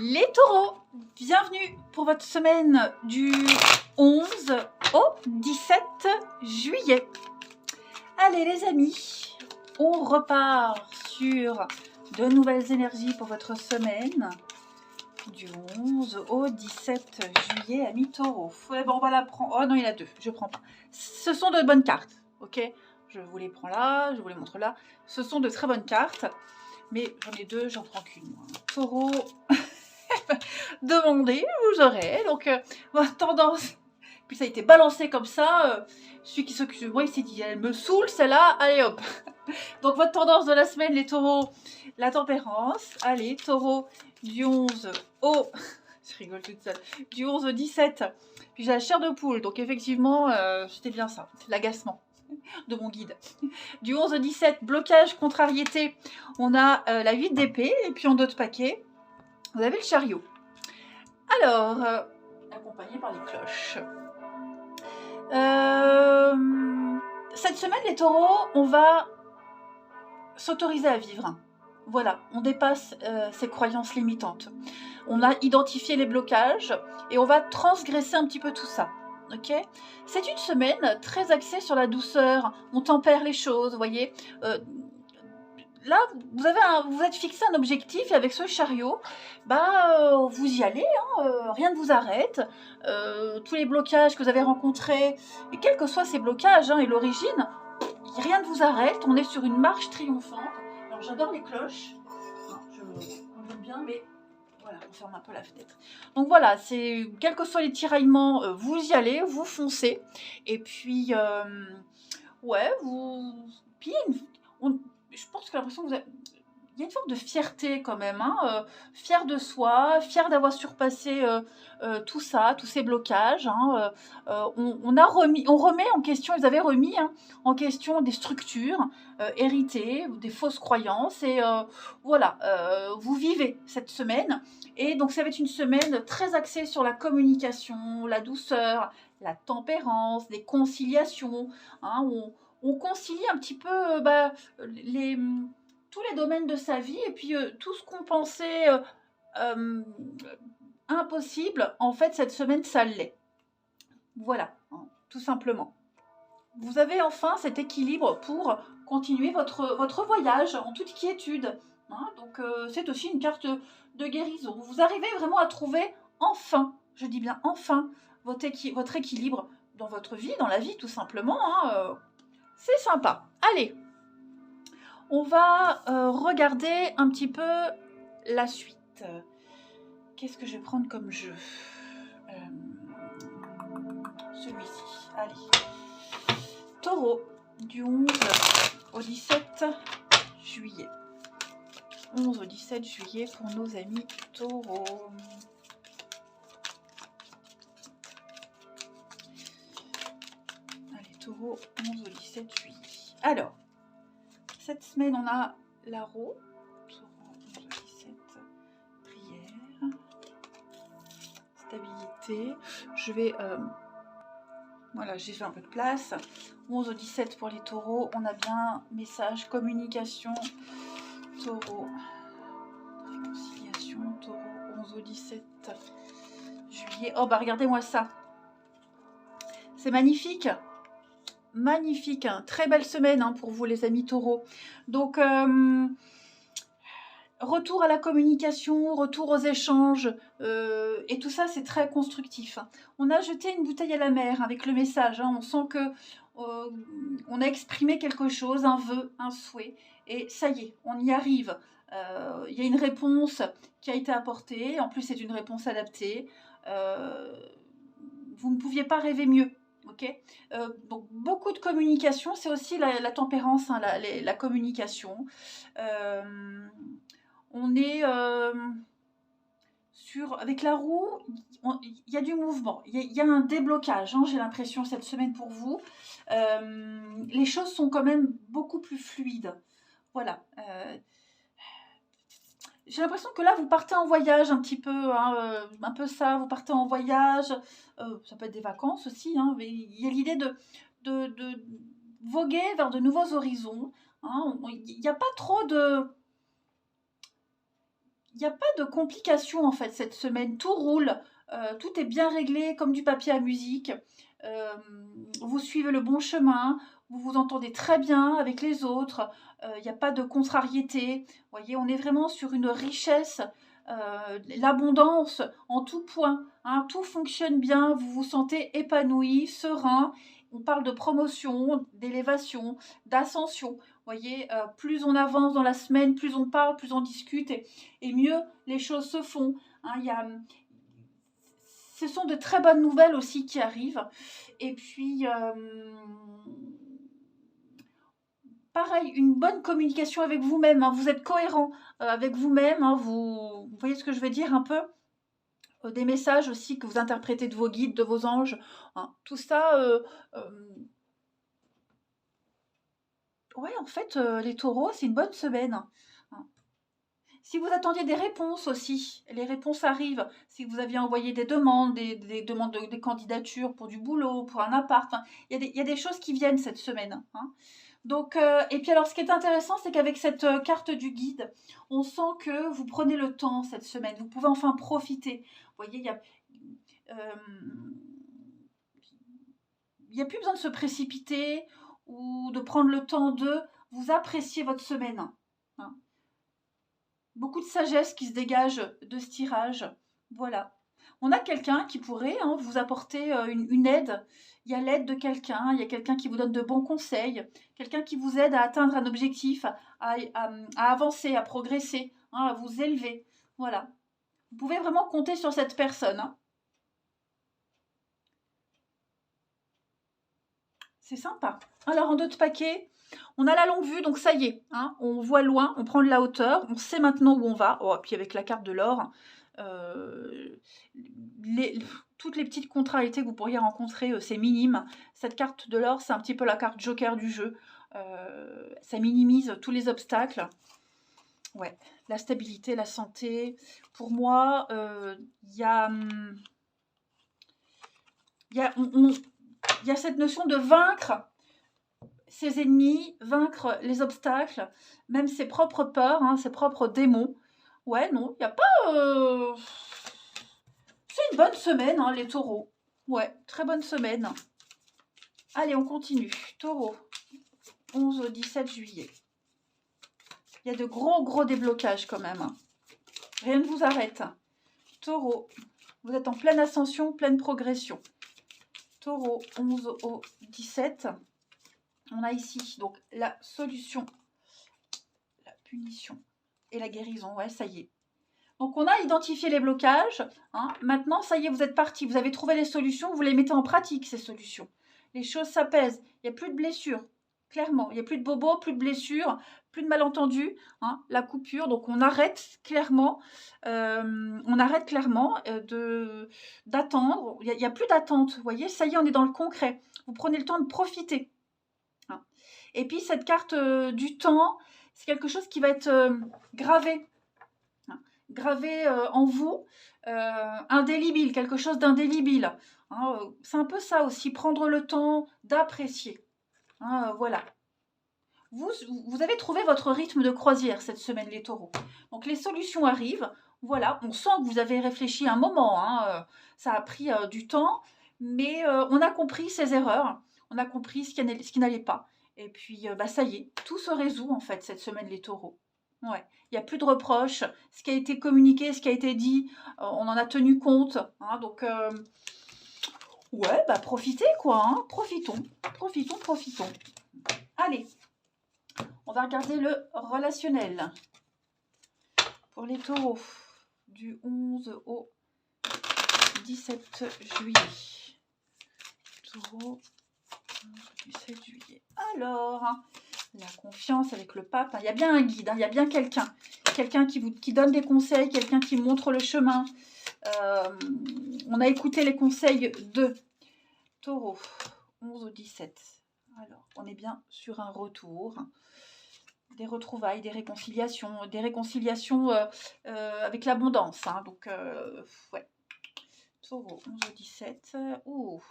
Les taureaux, bienvenue pour votre semaine du 11 au 17 juillet. Allez les amis, on repart sur de nouvelles énergies pour votre semaine du 11 au 17 juillet, amis taureaux. Ouais, bon, on va la prendre. Oh non, il y en a deux, je prends pas. Ce sont de bonnes cartes, ok? Je vous les prends là, je vous les montre là. Ce sont de très bonnes cartes, mais j'en ai deux, j'en prends qu'une. Taureau, demandez, vous aurez. Donc, votre tendance. Puis ça a été balancé comme ça. Celui qui s'occupe de moi, il s'est dit, elle me saoule celle-là, allez hop. Donc votre tendance de la semaine, les taureaux, la tempérance. Allez, taureau du 11 au... Je rigole toute seule. Du 11 au 17. Puis j'ai la chair de poule. Donc effectivement, c'était bien ça. C'est l'agacement de mon guide. Du 11 au 17, blocage, contrariété. On a la 8 d'épée. Et puis en d'autres paquets, vous avez le chariot. Alors, accompagné par les cloches. Cette semaine, les taureaux, on va s'autoriser à vivre. Voilà, on dépasse ces croyances limitantes. On a identifié les blocages et on va transgresser un petit peu tout ça. Ok ? C'est une semaine très axée sur la douceur. On tempère les choses, vous voyez. Là, vous êtes fixé un objectif et avec ce chariot, vous y allez, rien ne vous arrête. Tous les blocages que vous avez rencontrés, et quels que soient ces blocages et l'origine, rien ne vous arrête. On est sur une marche triomphante. Alors j'adore les cloches. J'aime bien, mais voilà, on ferme un peu la fenêtre. Donc voilà, c'est quels que soient les tiraillements, vous y allez, vous foncez. Et puis, Puis je pense que l'impression que vous avez... Il y a une forme de fierté quand même, fier de soi, fier d'avoir surpassé tout ça, tous ces blocages. On remet en question, ils avaient remis en question des structures héritées, des fausses croyances. Et voilà, vous vivez cette semaine. Et donc ça va être une semaine très axée sur la communication, la douceur, la tempérance, les conciliations. On concilie un petit peu tous les domaines de sa vie et puis tout ce qu'on pensait impossible, en fait, cette semaine, ça l'est. Voilà, tout simplement. Vous avez enfin cet équilibre pour continuer votre voyage en toute quiétude. Donc, c'est aussi une carte de guérison. Vous arrivez vraiment à trouver enfin, je dis bien enfin, votre équilibre dans votre vie, dans la vie, tout simplement. C'est sympa. Allez, on va regarder un petit peu la suite. Qu'est-ce que je vais prendre comme jeu ? Celui-ci. Allez. Taureau, du 11 au 17 juillet. 11 au 17 juillet pour nos amis taureaux. Allez, taureau, 11 au 17 juillet. Alors, cette semaine, on a la roue. Taureau, 11 au 17, prière. Stabilité. Je vais... voilà, j'ai fait un peu de place. 11 au 17 pour les taureaux. On a bien message, communication. Taureau. Réconciliation. Taureau, 11 au 17 juillet. Oh, regardez-moi ça. C'est magnifique. Magnifique. Très belle semaine pour vous, les amis taureaux. Donc, retour à la communication, retour aux échanges, et tout ça, c'est très constructif. On a jeté une bouteille à la mer avec le message. On sent que on a exprimé quelque chose, un vœu, un souhait, et ça y est, on y arrive. Il y a une réponse qui a été apportée. En plus, c'est une réponse adaptée. Vous ne pouviez pas rêver mieux. Okay, donc beaucoup de communication, c'est aussi la tempérance, la communication. On est avec la roue, il y a du mouvement, il y a un déblocage, j'ai l'impression cette semaine pour vous. Les choses sont quand même beaucoup plus fluides. Voilà. J'ai l'impression que là, vous partez en voyage un petit peu, un peu ça, vous partez en voyage, ça peut être des vacances aussi, mais il y a l'idée de voguer vers de nouveaux horizons. Il n'y a pas trop de... il n'y a pas de complications en fait cette semaine. Tout roule, tout est bien réglé comme du papier à musique. Euh, vous suivez le bon chemin, vous vous entendez très bien avec les autres. Il n'y a pas de contrariété. Vous voyez, on est vraiment sur une richesse, l'abondance en tout point. Hein, tout fonctionne bien, vous vous sentez épanoui, serein. On parle de promotion, d'élévation, d'ascension. Vous voyez, plus on avance dans la semaine, plus on parle, plus on discute, et mieux les choses se font. Hein, ce sont de très bonnes nouvelles aussi qui arrivent. Et puis, pareil, une bonne communication avec vous-même. Hein, vous êtes cohérent avec vous-même. Hein, vous voyez ce que je veux dire un peu. Des messages aussi que vous interprétez de vos guides, de vos anges. Hein, tout ça, ouais, en fait, les taureaux, c'est une bonne semaine. Hein. Si vous attendiez des réponses aussi, les réponses arrivent. Si vous aviez envoyé des demandes, des demandes des candidatures pour du boulot, pour un appart, hein, il y a des choses qui viennent cette semaine. Hein. Donc, et puis alors, ce qui est intéressant, c'est qu'avec cette carte du guide, on sent que vous prenez le temps cette semaine. Vous pouvez enfin profiter. Vous voyez, il y a plus besoin de se précipiter ou de prendre le temps de vous apprécier votre semaine. Hein. Beaucoup de sagesse qui se dégage de ce tirage. Voilà. On a quelqu'un qui pourrait vous apporter une aide. Il y a l'aide de quelqu'un, il y a quelqu'un qui vous donne de bons conseils, quelqu'un qui vous aide à atteindre un objectif, à avancer, à progresser, hein, à vous élever. Voilà. Vous pouvez vraiment compter sur cette personne. Hein. C'est sympa. Alors, en d'autres paquets, on a la longue vue, donc ça y est. Hein, on voit loin, on prend de la hauteur, on sait maintenant où on va. Oh, puis avec la carte de l'or, toutes les petites contrariétés que vous pourriez rencontrer, c'est minime. Cette carte de l'or, c'est un petit peu la carte joker du jeu. Ça minimise tous les obstacles. Ouais, la stabilité, la santé. Pour moi, il y a cette notion de vaincre ses ennemis, vaincre les obstacles, même ses propres peurs, hein, ses propres démons. Ouais, non, il n'y a pas... C'est une bonne semaine, hein, les taureaux. Ouais, très bonne semaine. Allez, on continue. Taureau, 11 au 17 juillet. Il y a de gros déblocages quand même. Hein. Rien ne vous arrête. Taureau, vous êtes en pleine ascension, pleine progression. Taureau, 11 au 17. On a ici donc la solution, la punition et la guérison. Ouais, ça y est. Donc, on a identifié les blocages. Hein. Maintenant, ça y est, vous êtes parti. Vous avez trouvé les solutions. Vous les mettez en pratique, ces solutions. Les choses s'apaisent. Il n'y a plus de blessures. Clairement. Il n'y a plus de bobos, plus de blessures, plus de malentendus. Hein. La coupure. Donc, on arrête clairement. D'attendre. Il n'y a plus d'attente. Vous voyez, ça y est, on est dans le concret. Vous prenez le temps de profiter. Hein. Et puis, cette carte du temps, c'est quelque chose qui va être gravé en vous, indélébile, quelque chose d'indélébile. Hein, c'est un peu ça aussi, prendre le temps d'apprécier. Hein, voilà. Vous avez trouvé votre rythme de croisière cette semaine, les taureaux. Donc les solutions arrivent. Voilà, on sent que vous avez réfléchi un moment. Hein, ça a pris du temps, mais on a compris ses erreurs. On a compris ce qui n'allait pas. Et puis, ça y est, tout se résout en fait cette semaine, les taureaux. Ouais, il n'y a plus de reproches. Ce qui a été communiqué, ce qui a été dit, on en a tenu compte. Hein, donc, ouais, profitez quoi. Hein, profitons. Allez, on va regarder le relationnel pour les taureaux du 11 au 17 juillet. Taureau, 11 au 17 juillet. Alors, la confiance avec le pape, il y a bien un guide, il y a bien quelqu'un qui donne des conseils, quelqu'un qui montre le chemin. On a écouté les conseils de Taureau, 11 au 17. Alors, on est bien sur un retour, des retrouvailles, des réconciliations avec l'abondance. Hein, donc, ouais. Taureau, 11 au 17. Ouh.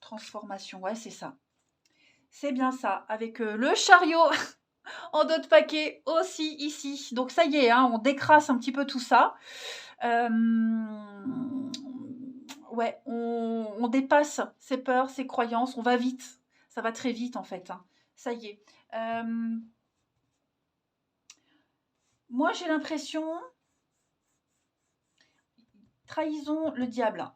Transformation, ouais, c'est ça. C'est bien ça, avec le chariot En dos de paquet aussi ici. Donc ça y est, hein, on décrasse un petit peu tout ça. Ouais, on dépasse ses peurs, ses croyances, on va vite. Ça va très vite en fait, hein. Ça y est. Moi j'ai l'impression, trahison le diable.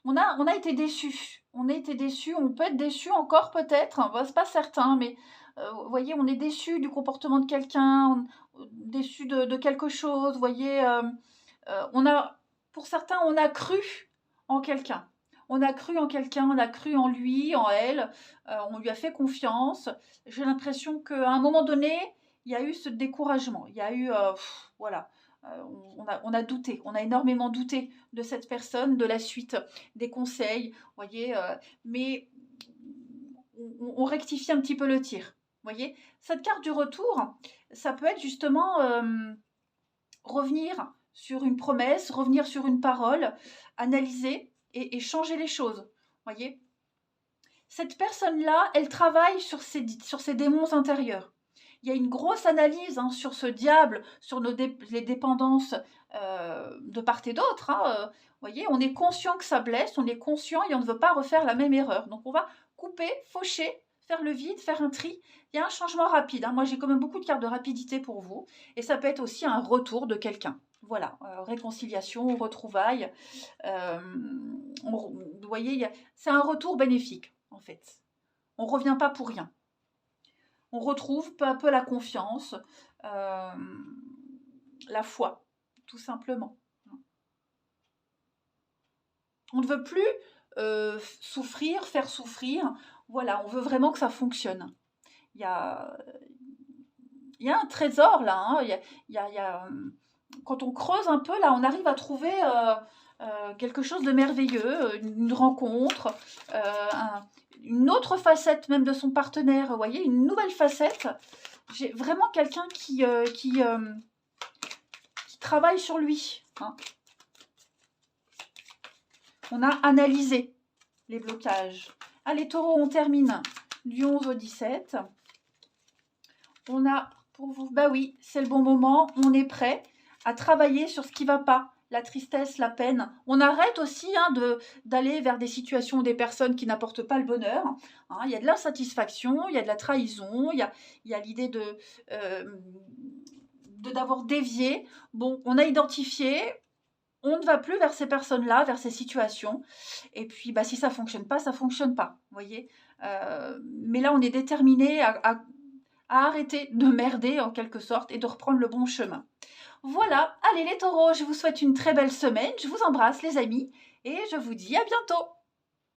On a été déçus. On a été déçus. On peut être déçu encore peut-être. Bah, c'est pas certain, mais vous voyez, on est déçu du comportement de quelqu'un, déçu de quelque chose. Vous voyez, pour certains, on a cru en quelqu'un. On a cru en quelqu'un, on a cru en lui, en elle. On lui a fait confiance. J'ai l'impression qu'à un moment donné, il y a eu ce découragement. Il y a eu, voilà. On a douté, on a énormément douté de cette personne, de la suite, des conseils, voyez, mais on rectifie un petit peu le tir, voyez. Cette carte du retour, ça peut être justement revenir sur une promesse, revenir sur une parole, analyser et changer les choses, voyez. Cette personne-là, elle travaille sur ses démons intérieurs. Il y a une grosse analyse, hein, sur ce diable, sur les dépendances de part et d'autre, hein. Voyez, on est conscient que ça blesse, on est conscient et on ne veut pas refaire la même erreur. Donc on va couper, faucher, faire le vide, faire un tri. Il y a un changement rapide, hein. Moi j'ai quand même beaucoup de cartes de rapidité pour vous. Et ça peut être aussi un retour de quelqu'un. Voilà, réconciliation, retrouvailles. Vous voyez, c'est un retour bénéfique en fait. On ne revient pas pour rien. On retrouve peu à peu la confiance, la foi, tout simplement. On ne veut plus souffrir, faire souffrir. Voilà, on veut vraiment que ça fonctionne. Il y a un trésor là, hein. Quand on creuse un peu, là, on arrive à trouver quelque chose de merveilleux, une rencontre, une autre facette même de son partenaire, vous voyez, une nouvelle facette. J'ai vraiment quelqu'un qui travaille sur lui, hein. On a analysé les blocages. Allez, taureau, on termine du 11 au 17. On a pour vous, bah oui, c'est le bon moment, on est prêt à travailler sur ce qui ne va pas, la tristesse, la peine. On arrête aussi, hein, d'aller vers des situations, des personnes qui n'apportent pas le bonheur, hein. Il y a de l'insatisfaction, il y a de la trahison, il y a l'idée d'avoir dévié. Bon, on a identifié, on ne va plus vers ces personnes-là, vers ces situations. Et puis, bah, si ça ne fonctionne pas, ça ne fonctionne pas, vous voyez. Mais là, on est déterminé à arrêter de merder en quelque sorte et de reprendre le bon chemin. Voilà, allez les taureaux, je vous souhaite une très belle semaine, je vous embrasse les amis et je vous dis à bientôt.